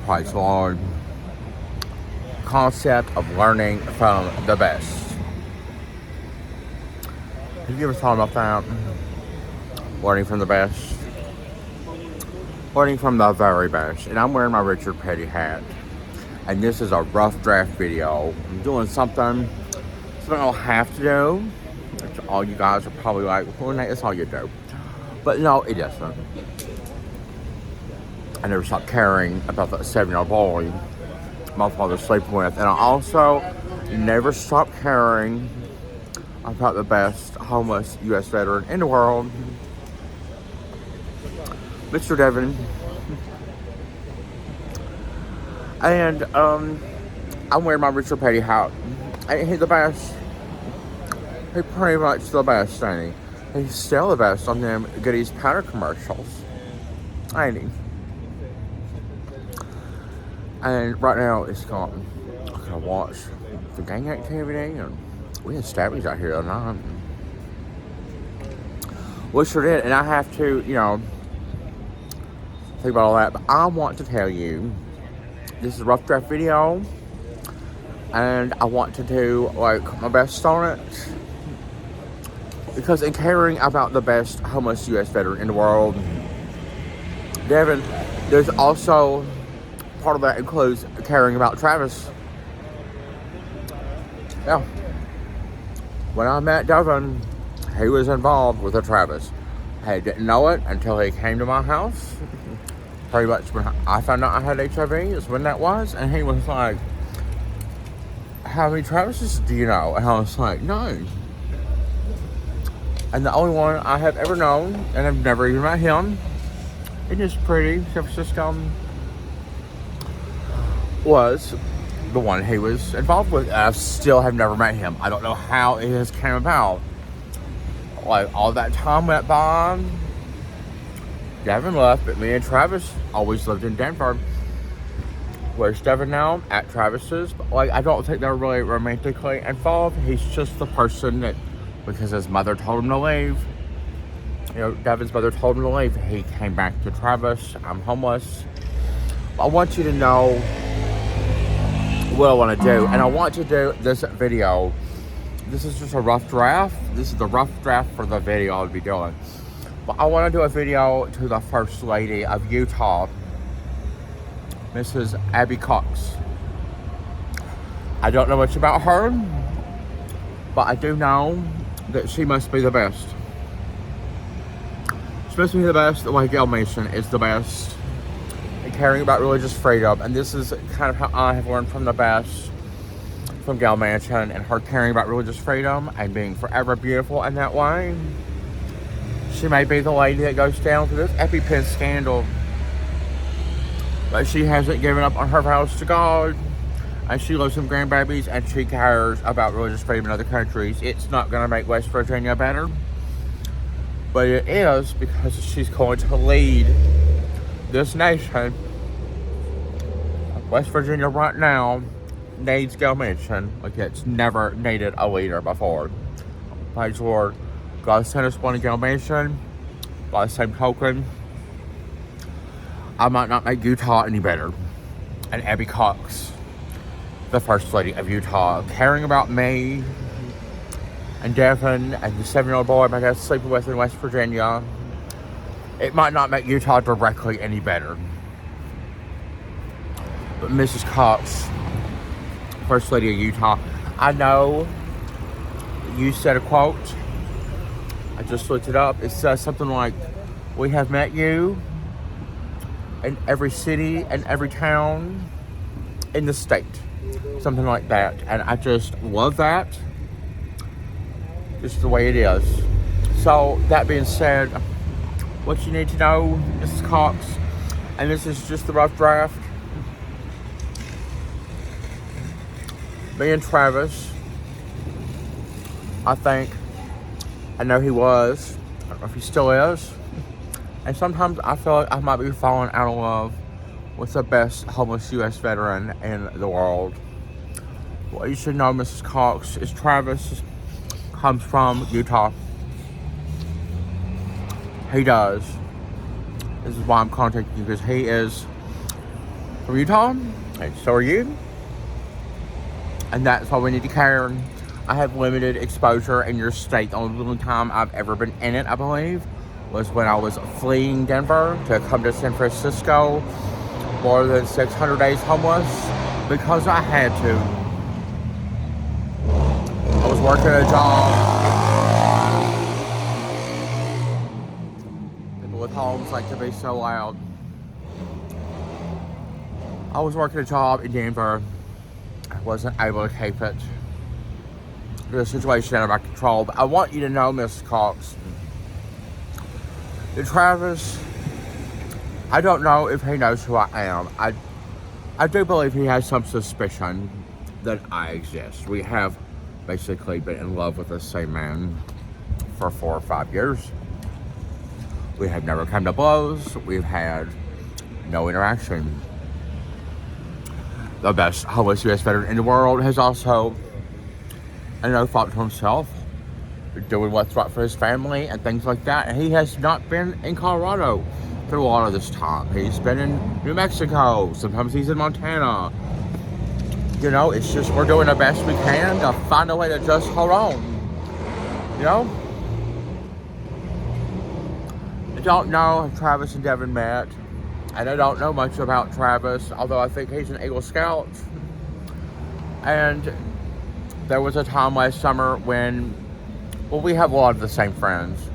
Praise the Lord. Concept of learning from the best. Have you ever thought about that? Learning from the best. Learning from the very best. And I'm wearing my Richard Petty hat. And this is a rough draft video. I'm doing something I'll have to do. Which all you guys are probably like, well, Nate, that's all you do. But no, it isn't. I never stopped caring about that 7-year-old boy my father's sleeping with. And I also never stopped caring about the best homeless U.S. veteran in the world, Mr. Devin. And I'm wearing my Richard Petty hat. Ain't he the best? He pretty much the best, ain't he? He's still the best on them Goodies powder commercials, ain't he? And right now it's gone. I'm gonna watch the gang activity, and we had stabbings out here tonight. We sure did, and I have to, think about all that. But I want to tell you, this is a rough draft video, and I want to do like my best on it. Because in caring about the best homeless U.S. veteran in the world, Devin, there's also part of that includes caring about Travis. Yeah. When I met Devin, he was involved with the Travis. I didn't know it until he came to my house. Pretty much when I found out I had HIV is when that was. And he was like, how many Travises do you know? And I was like, no. And the only one I have ever known, and I've never even met him, in this pretty San Francisco, was the one he was involved with. I still have never met him. I don't know how it has came about. Like, all that time went by, Devin left, but me and Travis always lived in Denver. Where's Devin now? At Travis's. But, I don't think they're really romantically involved. He's just the person that, because his mother told him to leave. Devin's mother told him to leave. He came back to Travis. I'm homeless. I want you to know what I want to do. And I want to do this video. This is just a rough draft. This is the rough draft for the video I'll be doing. But I want to do a video to the First Lady of Utah, Mrs. Abby Cox. I don't know much about her, but I do know that she must be the best. She must be the best the way Gail Mason is the best in caring about religious freedom. And this is kind of how I have learned from the best from Gail Manchin and her caring about religious freedom and being forever beautiful in that way. She may be the lady that goes down to this EpiPen scandal, but she hasn't given up on her vows to God, and she loves some grandbabies, and she cares about religious freedom in other countries. It's not going to make West Virginia better, but it is, because she's going to lead this nation. West Virginia right now needs Gail Manchin like it's never needed a leader before. Praise the Lord. God sent us one in Gail Manchin. By the same token, I might not make Utah any better. And Abby Cox, the First Lady of Utah, caring about me and Devin and the 7-year-old boy I got sleeping with in West Virginia, it might not make Utah directly any better. But Mrs. Cox, First Lady of Utah, I know you said a quote. I just looked it up. It says something like, we have met you in every city and every town in the state. Something like that. And I just love that. Just the way it is. So, that being said, what you need to know, Mrs. Cox, and this is just the rough draft. Me and Travis, I know he was, I don't know if he still is, and sometimes I feel like I might be falling out of love with the best homeless U.S. veteran in the world. What you should know, Mrs. Cox, is Travis comes from Utah. He does. This is why I'm contacting you, because he is from Utah, and so are you. And that's why we need to care. I have limited exposure in your state. The only time I've ever been in it, I believe, was when I was fleeing Denver to come to San Francisco, more than 600 days homeless, because I had to. I was working a job. People with homes like to be so loud. I was working a job in Denver. I wasn't able to keep it. The situation out of my control. But I want you to know, Miss Cox, that Travis, I don't know if he knows who I am. I do believe he has some suspicion that I exist. We have basically been in love with the same man for 4 or 5 years. We have never come to blows. We've had no interaction. The best homeless U.S. veteran in the world has also, thought to himself, doing what's right for his family and things like that. And he has not been in Colorado through a lot of this time. He's been in New Mexico. Sometimes he's in Montana. It's just we're doing the best we can to find a way to just hold on. I don't know if Travis and Devin met. And I don't know much about Travis, although I think he's an Eagle Scout. And there was a time last summer when, we have a lot of the same friends.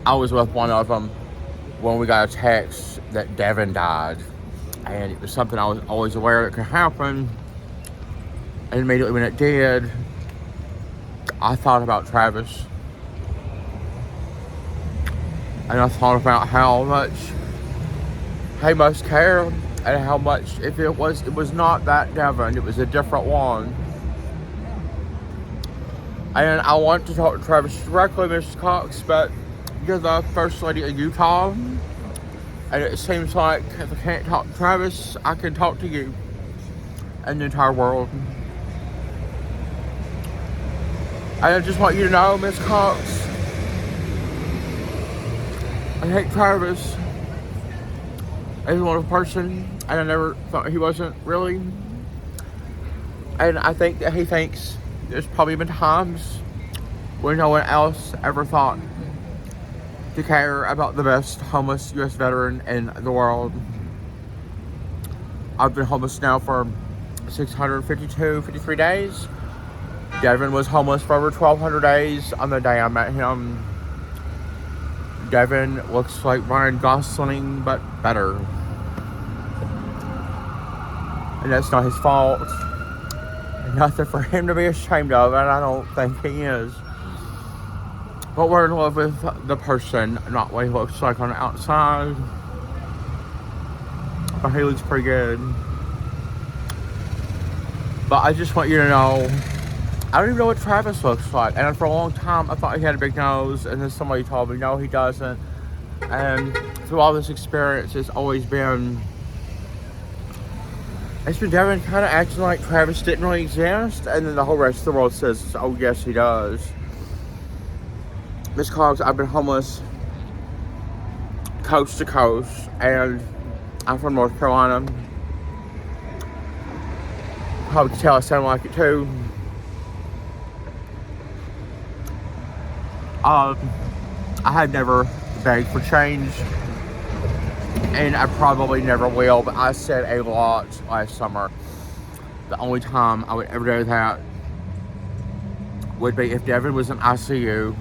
I was with one of them when we got a text that Devin died. And it was something I was always aware that could happen. And immediately when it did, I thought about Travis. And I thought about how much he must care, and how much, if it was not that Devin, it was a different one. And I want to talk to Travis directly, Mrs. Cox, but you're the First Lady of Utah, and it seems like if I can't talk to Travis, I can talk to you and the entire world. And I just want you to know, Miss Cox, I hate Travis. He's a wonderful person, and I never thought he wasn't really. And I think that he thinks there's probably been times where no one else ever thought to care about the best homeless U.S. veteran in the world. I've been homeless now for 53 days. Devin was homeless for over 1,200 days on the day I met him. Devin looks like Ryan Gosling, but better. And that's not his fault. And nothing for him to be ashamed of, and I don't think he is. But we're in love with the person, not what he looks like on the outside. But he looks pretty good. But I just want you to know, I don't even know what Travis looks like. And for a long time, I thought he had a big nose. And then somebody told me, no, he doesn't. And through all this experience, it's been Devin kind of acting like Travis didn't really exist. And then the whole rest of the world says, oh, yes, he does. Miss Cox, I've been homeless coast to coast. And I'm from North Carolina. Probably can tell I sound like it, too. I have never begged for change, and I probably never will, but I said a lot last summer. The only time I would ever do that would be if Devin was in ICU,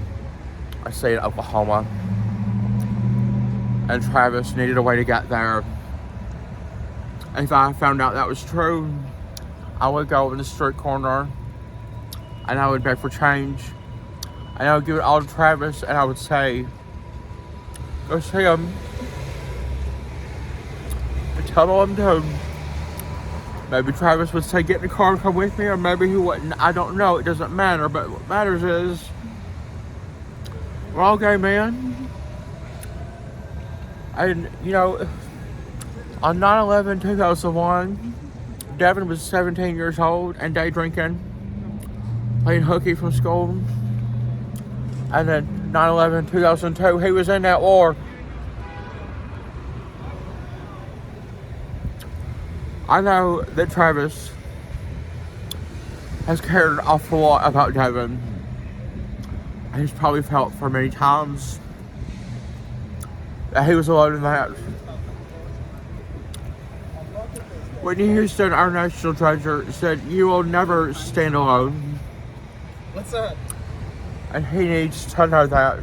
I say in Oklahoma, and Travis needed a way to get there. And if I found out that was true, I would go in the street corner, and I would beg for change. And I would give it all to Travis, and I would say, go see him. And tell him to. Maybe Travis would say, get in the car and come with me, or maybe he wouldn't. I don't know. It doesn't matter. But what matters is, we're all gay men. And, on 9/11/2001, Devin was 17 years old and day drinking, playing hooky from school. And then 9/11/2002, he was in that war. I know that Travis has cared an awful lot about Devin. And he's probably felt for many times that he was alone in that. Whitney Houston, our national treasure, said, "You will never stand alone." What's up? And he needs to know that.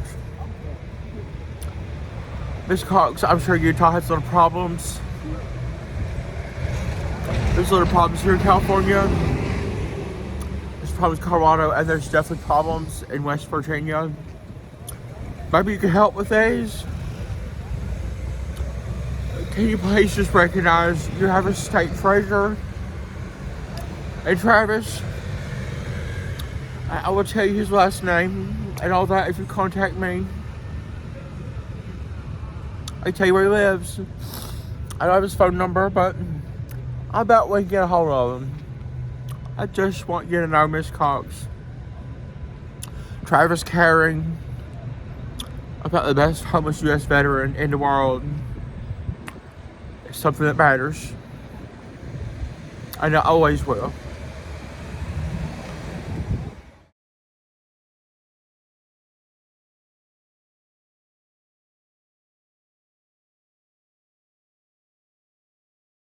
Miss Cox, I'm sure Utah has little problems. There's little problems here in California. There's problems in Colorado, and there's definitely problems in West Virginia. Maybe you can help with these. Can you please just recognize you have a state treasurer? And Travis, I will tell you his last name and all that if you contact me. I tell you where he lives. I don't have his phone number, but I bet we can get a hold of him. I just want you to know, Miss Cox, Travis caring about the best homeless U.S. veteran in the world is something that matters. And it always will.